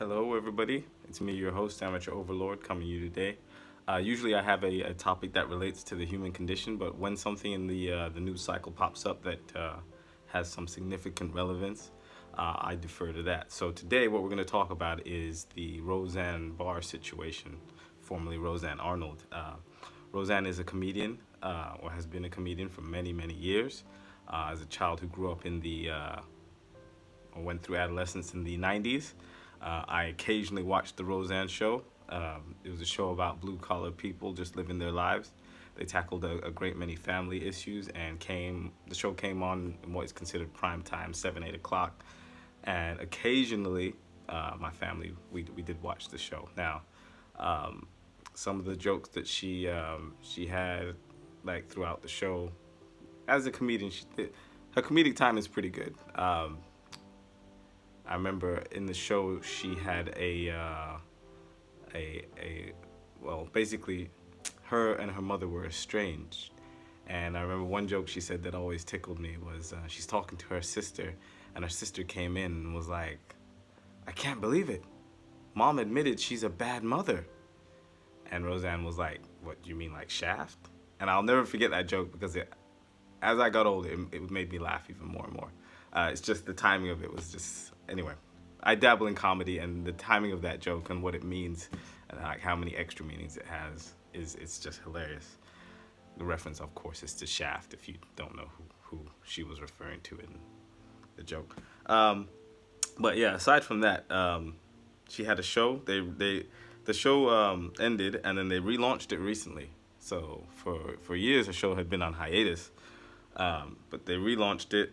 Hello, everybody. It's me, your host, Amateur Overlord, coming to you today. Usually, I have a topic that relates to the human condition, but when something in the news cycle pops up that has some significant relevance, I defer to that. So today, what we're going to talk about is the Roseanne Barr situation, formerly Roseanne Arnold. Roseanne is a comedian, or has been a comedian for many, many years. As a child who grew up in the or went through adolescence in the 90s. I occasionally watched the Roseanne show. It was a show about blue collar people just living their lives. They tackled a great many family issues and the show came on in what is considered prime time, 7, 8 o'clock. And occasionally, my family, we did watch the show. Now, some of the jokes that she had like throughout the show, as a comedian, her comedic time is pretty good. I remember in the show she had a well, basically her and her mother were estranged. And I remember one joke she said that always tickled me was she's talking to her sister, and her sister came in and was like, "I can't believe it. Mom admitted she's a bad mother." And Roseanne was like, "What do you mean, like Shaft?" And I'll never forget that joke because as I got older, it made me laugh even more and more. It's just the timing of it was just anyway. I dabble in comedy, and the timing of that joke and what it means, and like how many extra meanings it has, it's just hilarious. The reference, of course, is to Shaft. If you don't know who she was referring to in the joke, but yeah, aside from that, she had a show. The show ended, and then they relaunched it recently. So for years, the show had been on hiatus, but they relaunched it,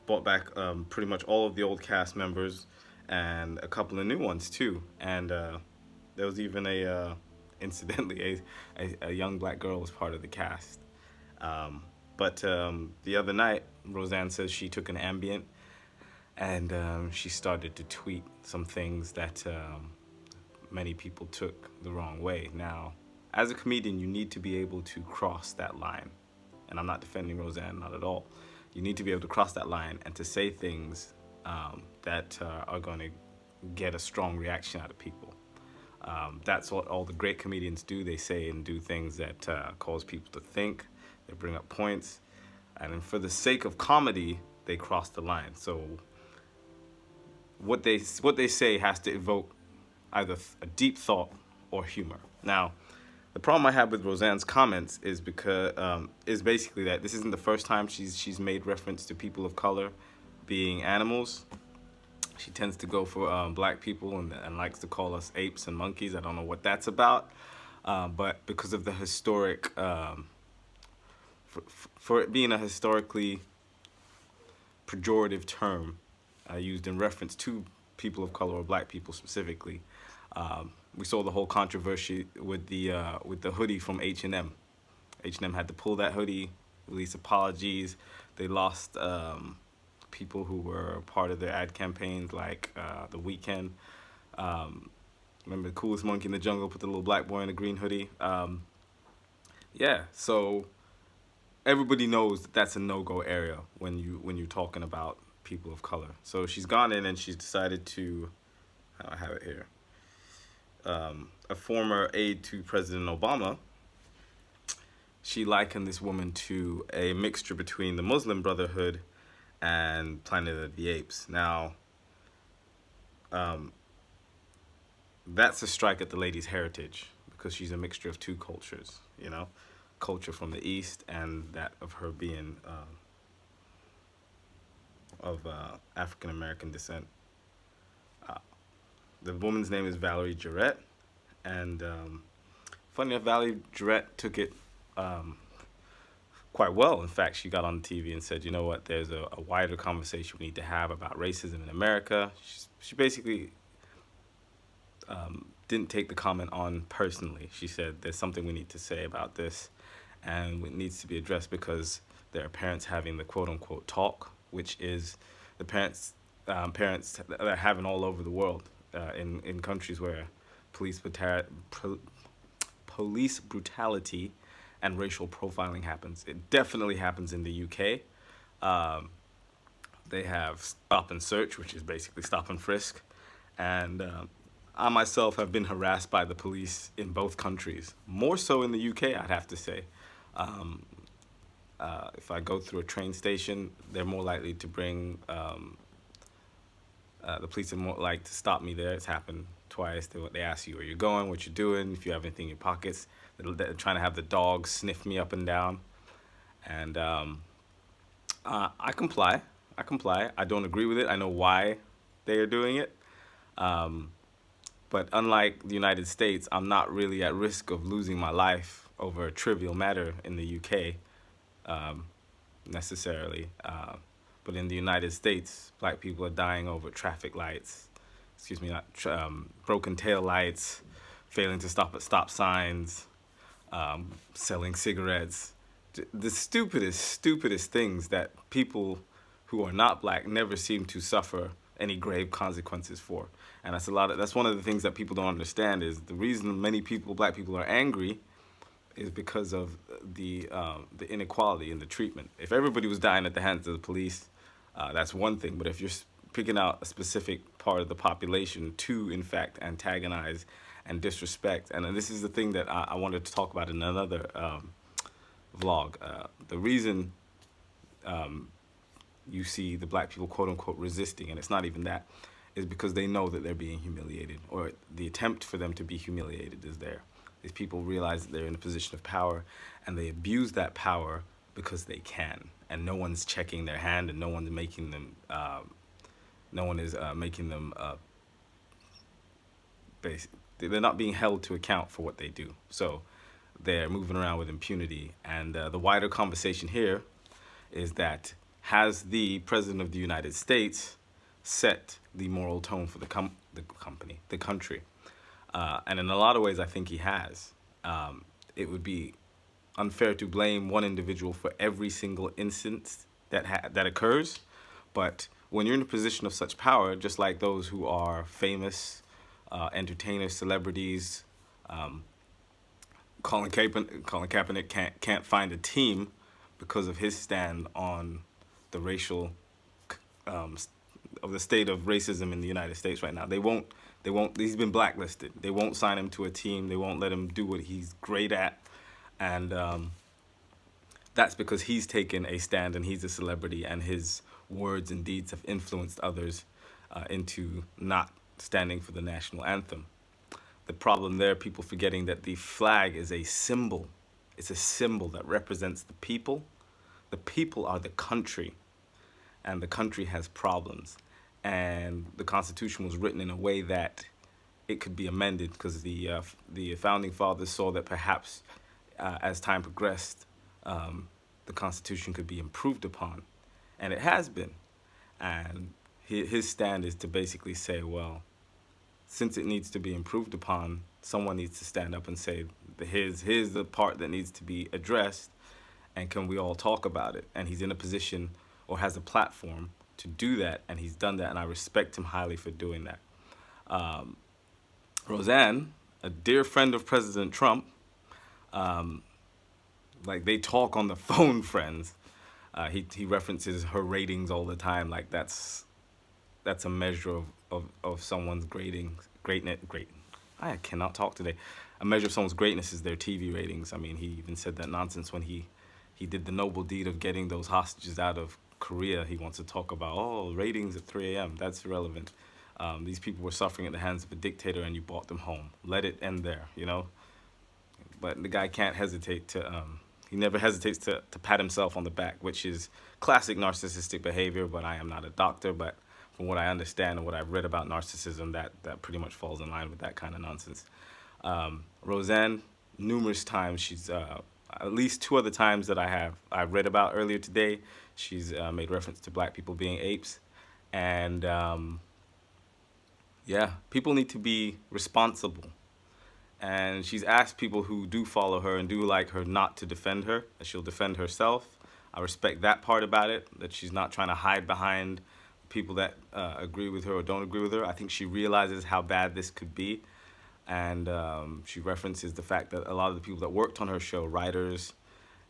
brought back pretty much all of the old cast members and a couple of new ones too. And there was even incidentally, a young black girl was part of the cast. But the other night, Roseanne says she took an Ambient and she started to tweet some things that many people took the wrong way. Now, as a comedian, you need to be able to cross that line. And I'm not defending Roseanne, not at all. You need to be able to cross that line and to say things that are going to get a strong reaction out of people. That's what all the great comedians do. They say and do things that cause people to think. They bring up points. And then for the sake of comedy, they cross the line. So what they say has to evoke either a deep thought or humor. Now, the problem I have with Roseanne's comments is because is basically that this isn't the first time she's made reference to people of color being animals. She tends to go for black people and likes to call us apes and monkeys. I don't know what that's about, but because of the historic, for it being a historically pejorative term used in reference to people of color or black people specifically. We saw the whole controversy with the hoodie from H&M. H&M had to pull that hoodie, release apologies. They lost people who were part of their ad campaigns, like the Weeknd. Remember the coolest monkey in the jungle put the little black boy in a green hoodie. Yeah, so everybody knows that that's a no-go area when you're talking about people of color. So she's gone in and she's decided to. I have it here. A former aide to President Obama, she likened this woman to a mixture between the Muslim Brotherhood and Planet of the Apes. Now, that's a strike at the lady's heritage because she's a mixture of two cultures, culture from the East and that of her being of African American descent. The woman's name is Valerie Jarrett, and funny enough, Valerie Jarrett took it quite well. In fact, she got on TV and said, "You know what? There's a wider conversation we need to have about racism in America." She basically didn't take the comment on personally. She said, "There's something we need to say about this, and it needs to be addressed because there are parents having the quote-unquote talk, which is the parents that are having all over the world." In countries where police brutality and racial profiling happens. It definitely happens in the UK. They have stop and search, which is basically stop and frisk, And I myself have been harassed by the police in both countries, more so in the UK, I'd have to say. Um, if I go through a train station, they're more likely to bring the police are more like to stop me there. It's happened twice. They ask you where you're going, what you're doing, if you have anything in your pockets. They're trying to have the dogs sniff me up and down, and I comply. I comply. I don't agree with it. I know why they are doing it. Um, but unlike the United States, I'm not really at risk of losing my life over a trivial matter in the UK, um, necessarily. But in the United States, black people are dying over traffic lights, excuse me, not broken tail lights, failing to stop at stop signs, selling cigarettes. The stupidest things that people who are not black never seem to suffer any grave consequences for. And that's one of the things that people don't understand is the reason many people, black people, are angry is because of the inequality in the treatment. If everybody was dying at the hands of the police, that's one thing. But if you're picking out a specific part of the population to, in fact, antagonize and disrespect, and this is the thing that I wanted to talk about in another vlog. The reason you see the black people, quote unquote, resisting, and it's not even that, is because they know that they're being humiliated, or the attempt for them to be humiliated is there. These people realize that they're in a position of power, and they abuse that power because they can, and no one's checking their hand, and no one's making them. No one is making them. They're not being held to account for what they do. So they're moving around with impunity, and the wider conversation here is that has the President of the United States set the moral tone for the country? And in a lot of ways, I think he has. It would be unfair to blame one individual for every single instance that occurs, but when you're in a position of such power, just like those who are famous, entertainers, celebrities, Colin Kaepernick can't find a team because of his stand on the racial of the state of racism in the United States right now. They won't. He's been blacklisted. They won't sign him to a team. They won't let him do what he's great at, and that's because he's taken a stand and he's a celebrity, and his words and deeds have influenced others into not standing for the national anthem. The problem there, people forgetting that the flag is a symbol. It's a symbol that represents the people. The people are the country, and the country has problems. And the Constitution was written in a way that it could be amended because the founding fathers saw that perhaps as time progressed, the Constitution could be improved upon, and it has been. And his stand is to basically say, well, since it needs to be improved upon, someone needs to stand up and say, here's the part that needs to be addressed, and can we all talk about it? And he's in a position or has a platform to do that, and he's done that, and I respect him highly for doing that. Roseanne, a dear friend of President Trump, like they talk on the phone, friends. He references her ratings all the time, like that's a measure of someone's greatness. I cannot talk today. A measure of someone's greatness is their TV ratings. I mean, he even said that nonsense when he did the noble deed of getting those hostages out of Korea. He wants to talk about, ratings at 3 a.m. That's irrelevant. These people were suffering at the hands of a dictator, and you brought them home. Let it end there, But the guy can't hesitate to. He never hesitates to pat himself on the back, which is classic narcissistic behavior. But I am not a doctor. But from what I understand and what I've read about narcissism, that pretty much falls in line with that kind of nonsense. Roseanne, numerous times, she's at least 2 other times that I've read about earlier today, she's made reference to black people being apes. And people need to be responsible. And she's asked people who do follow her and do like her not to defend her, that she'll defend herself. I respect that part about it, that she's not trying to hide behind people that agree with her or don't agree with her. I think she realizes how bad this could be. And she references the fact that a lot of the people that worked on her show, writers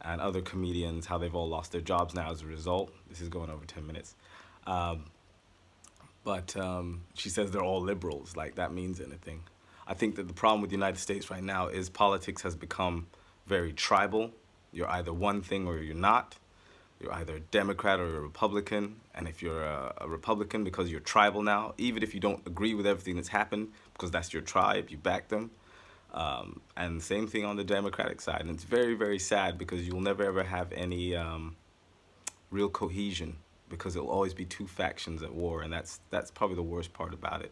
and other comedians, how they've all lost their jobs now as a result. This is going over 10 minutes. But she says they're all liberals, like that means anything. I think that the problem with the United States right now is politics has become very tribal. You're either one thing or you're not. You're either a Democrat or a Republican. And if you're a Republican because you're tribal now, even if you don't agree with everything that's happened, because that's your tribe, you back them. And same thing on the Democratic side. And it's very, very sad because you'll never ever have any real cohesion because it'll always be two factions at war, and that's probably the worst part about it.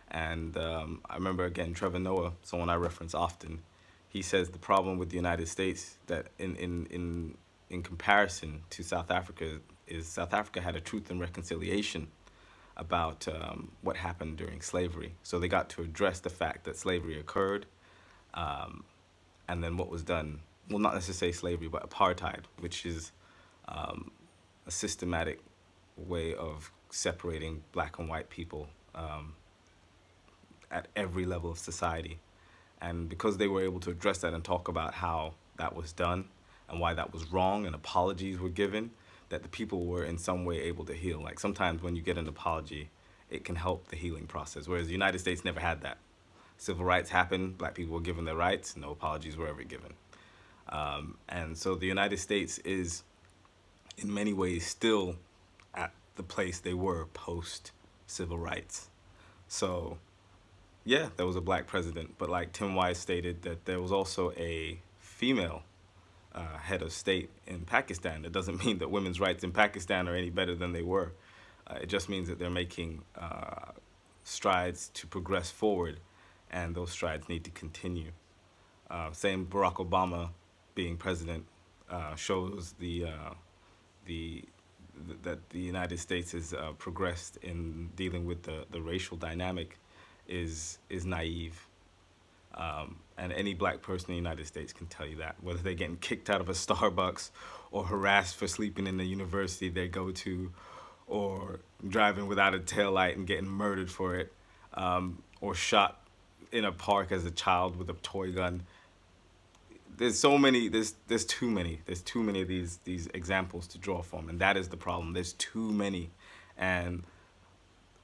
And I remember again Trevor Noah, someone I reference often. He says the problem with the United States that in comparison to South Africa is South Africa had a truth and reconciliation about what happened during slavery. So they got to address the fact that slavery occurred, um, and then what was done. Well, not necessarily slavery, but apartheid, which is a systematic way of separating black and white people at every level of society. And because they were able to address that and talk about how that was done and why that was wrong and apologies were given, that the people were in some way able to heal. Like sometimes when you get an apology, it can help the healing process, whereas the United States never had that. Civil rights happened, black people were given their rights, no apologies were ever given. And so the United States is in many ways still at the place they were post civil rights. So yeah, there was a black president, but like Tim Wise stated, that there was also a female head of state in Pakistan. That doesn't mean that women's rights in Pakistan are any better than they were. It just means that they're making strides to progress forward, and those strides need to continue. Same Barack Obama being president shows the that the United States has progressed in dealing with the racial dynamic is naive. And any black person in the United States can tell you that, whether they're getting kicked out of a Starbucks or harassed for sleeping in the university they go to, or driving without a taillight and getting murdered for it, or shot in a park as a child with a toy gun. There's so many. There's too many. There's too many of these examples to draw from, and that is the problem. There's too many, and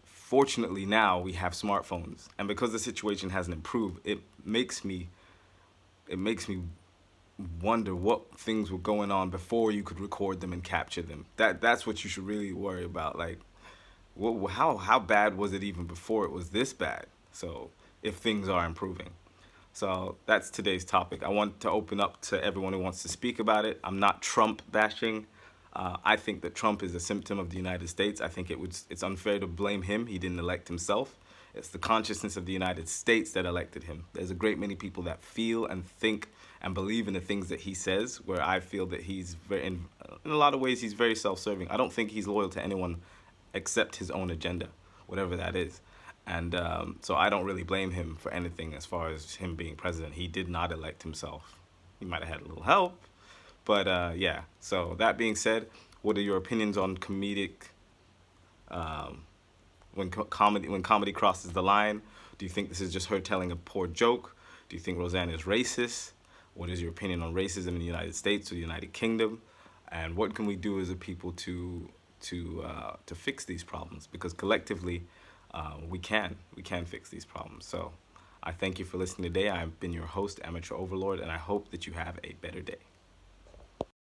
fortunately now we have smartphones, and because the situation hasn't improved, it makes me wonder what things were going on before you could record them and capture them. That's what you should really worry about. Like, how bad was it even before it was this bad? So if things are improving. So that's today's topic. I want to open up to everyone who wants to speak about it. I'm not Trump bashing. I think that Trump is a symptom of the United States. I think it's unfair to blame him. He didn't elect himself. It's the consciousness of the United States that elected him. There's a great many people that feel and think and believe in the things that he says, where I feel that he's in a lot of ways, he's very self-serving. I don't think he's loyal to anyone except his own agenda, whatever that is. And so I don't really blame him for anything as far as him being president. He did not elect himself. He might have had a little help. But yeah, so that being said, what are your opinions on comedic, when comedy crosses the line? Do you think this is just her telling a poor joke? Do you think Roseanne is racist? What is your opinion on racism in the United States or the United Kingdom? And what can we do as a people to fix these problems? Because collectively, we can fix these problems. So I thank you for listening today. I've been your host, Amateur Overlord, and I hope that you have a better day.